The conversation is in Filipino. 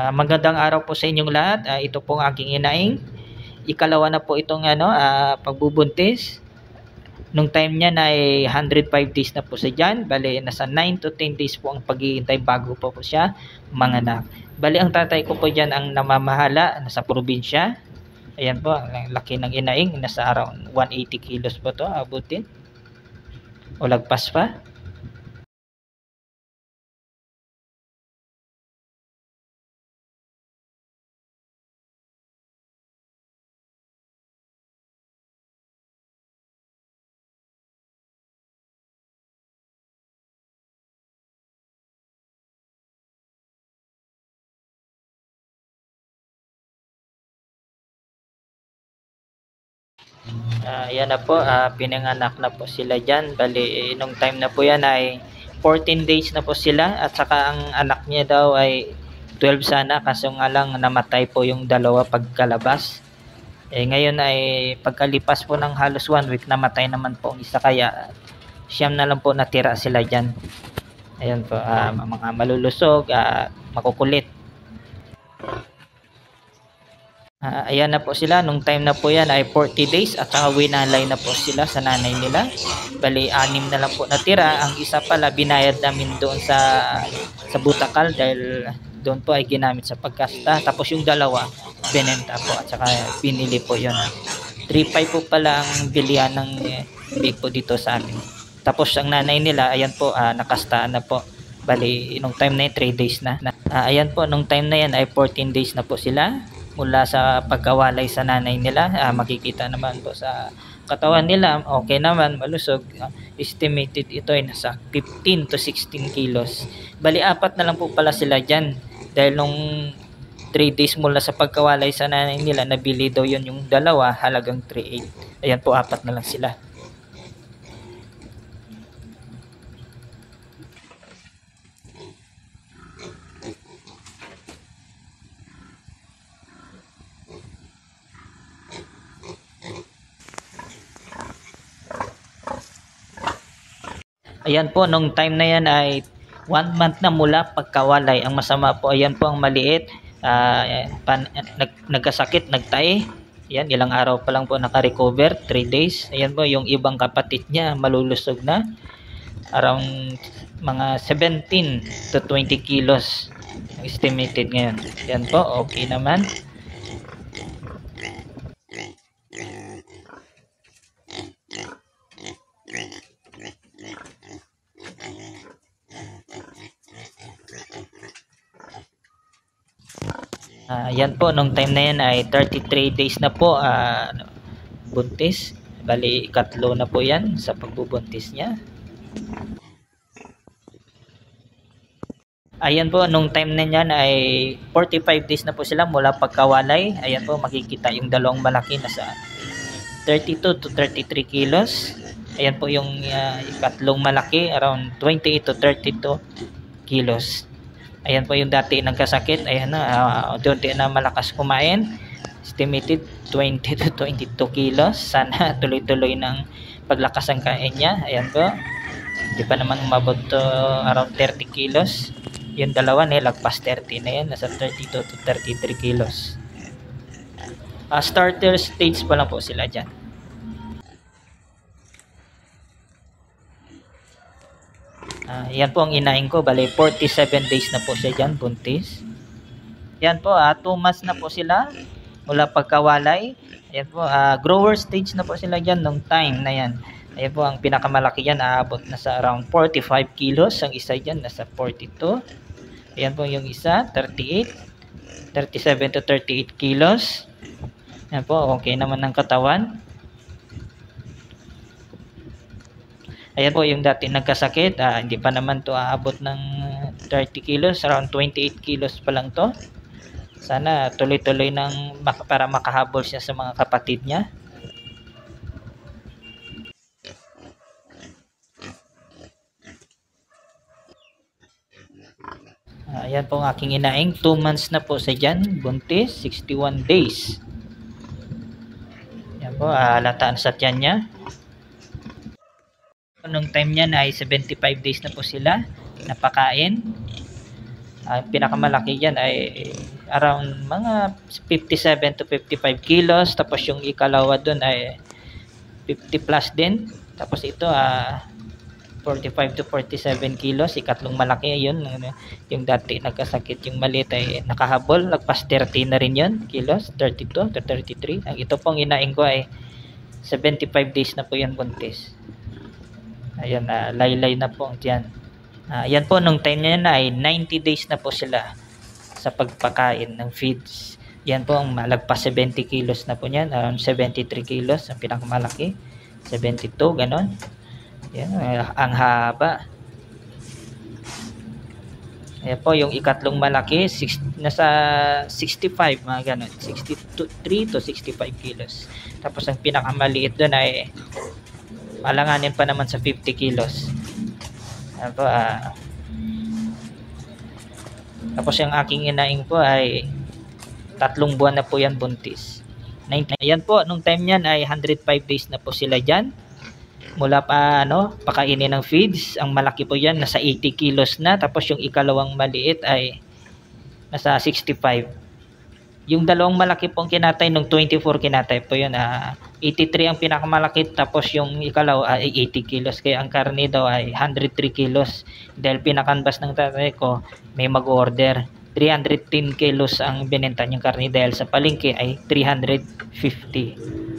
Magandang araw po sa inyong lahat. Ito po ang aking inaing. Ikalawa na po itong pagbubuntis. Nung time niya na ay 105 days na po siya dyan. Bali, nasa 9 to 10 days po ang paghihintay bago po siya manganak. Bali, ang tatay ko po dyan ang namamahala, nasa probinsya. Ayan po, ang laki ng inaing. Nasa around 180 kilos po to abutin. O lagpas pa. Yan na po, pinanganak na po sila dyan. Bali, nung time na po yan ay 14 days na po sila at saka ang anak niya daw ay 12 sana kaso nga lang namatay po yung dalawa pagkalabas. Ngayon ay pagkalipas po ng halos 1 week namatay naman po ang isa kaya siyam na lang po natira sila dyan. Ayan po, mga malulusog, makukulit. Ayan na po sila. Nung time na po yan ay 40 days at saka winalay na po sila sa nanay nila. Bali, 6 na lang po natira. Ang isa pala binayad namin doon sa Butakal dahil doon po ay ginamit sa pagkasta. Tapos yung dalawa, binenta po at saka pinili po yun. 3.5 po pala ang bilihan ng big po dito sa amin. Tapos ang nanay nila, ayan po, nakastaan na po. Bali, nung time na yun, 3 days na. Ayan po, nung time na yan ay 14 days na po sila. Mula sa pagkawalay sa nanay nila, makikita naman po sa katawan nila, okay naman, malusog. Estimated ito ay nasa 15 to 16 kilos. Bali, 4 na lang po pala sila dyan. Dahil nung 3 days mula sa pagkawalay sa nanay nila, nabili daw yun yung dalawa, halagang 3.8. Ayan po, 4 na lang sila. Ayan po, nung time na yan ay 1 month na mula pagkawalay. Ang masama po, ayan po ang maliit. Nagkasakit, nagtae. Ayan, ilang araw pa lang po naka-recover, 3 days. Ayan po, yung ibang kapatid niya malulusog na. Around mga 17 to 20 kilos estimated ngayon. Ayan po, okay naman. Yan po, nung time na yan ay 33 days na po buntis. Bali, 3 na po yan sa pagbubuntis niya. Ayan po, nung time na yan ay 45 days na po sila mula pagkawalay. Ayan po, makikita yung dalawang malaki na sa 32 to 33 kilos. Ayan po yung ikatlong malaki, around 28 to 32 kilos. Ayan po yung dati nagkasakit. Ayan na, doon na malakas kumain. Estimated 20 to 22 kilos. Sana tuloy-tuloy ng paglakas ang kain niya. Ayan po. Hindi pa naman umabot to around 30 kilos. Yung dalawa lagpas 30 na yan. Nasa 32 to 33 kilos. Starter stage pa lang po sila dyan. Yan po ang inahin ko. Bali, 47 days na po siya dyan, buntis. Yan po, 2 months na po sila mula pagkawalay. Yan po, grower stage na po sila dyan nung time na yan. Ayan po, ang pinakamalaki yan, aabot na sa around 45 kilos. Ang isa dyan, nasa 42. Ayan po yung isa, 38. 37 to 38 kilos. Ayan po, okay naman ng katawan. Ayan po yung dati nagkasakit, hindi pa naman to aabot ng 30 kilos, around 28 kilos pa lang to. Sana tuloy-tuloy para makahabol siya sa mga kapatid niya. Ayan po ang aking inaing, 2 months na po sa dyan, buntis, 61 days. Ayan po, lataan sa tiyan niya. Nung time niya na ay 75 days na po sila napakain. Pinakamalaki diyan ay around mga 57 to 55 kilos, tapos yung ikalawa doon ay 50 plus din, tapos ito 45 to 47 kilos, ikatlong malaki yun. Yung dati nagkasakit yung maliit ay nakahabol, nagpas 30 na rin yun kilos, 32 to 33. Ang ito pong inaing ko ay 75 days na po yan buntis. Ayan, laylay na po dyan. Yan po, nung time niya na ay 90 days na po sila sa pagpakain ng feeds. Yan po ang malagpas 70 kilos na po niyan, around 73 kilos ang pinakamalaki, 72 ganon. Yan, ang haba. Ayan po yung ikatlong malaki, nasa 65 mga ganon, 63 to 65 kilos. Tapos ang pinakamaliit doon ay alanganin pa naman sa 50 kilos. Ayan po, tapos yung aking inaing po ay 3 buwan na po yan buntis. Ayan po, nung time niyan ay 105 days na po sila dyan. Mula pa pakainin ng feeds, ang malaki po yan nasa 80 kilos na, tapos yung ikalawang maliit ay nasa 65. Yung dalawang malaki pong kinatay nung 24 kinatay po yun, 83 ang pinakamalaki, tapos yung ikalawa ay 80 kilos, kaya ang karne daw ay 103 kilos. Dahil pinakanbas ng tatay ko, may mag-order 310 kilos ang binenta niyang karne, dahil sa palengke ay 350.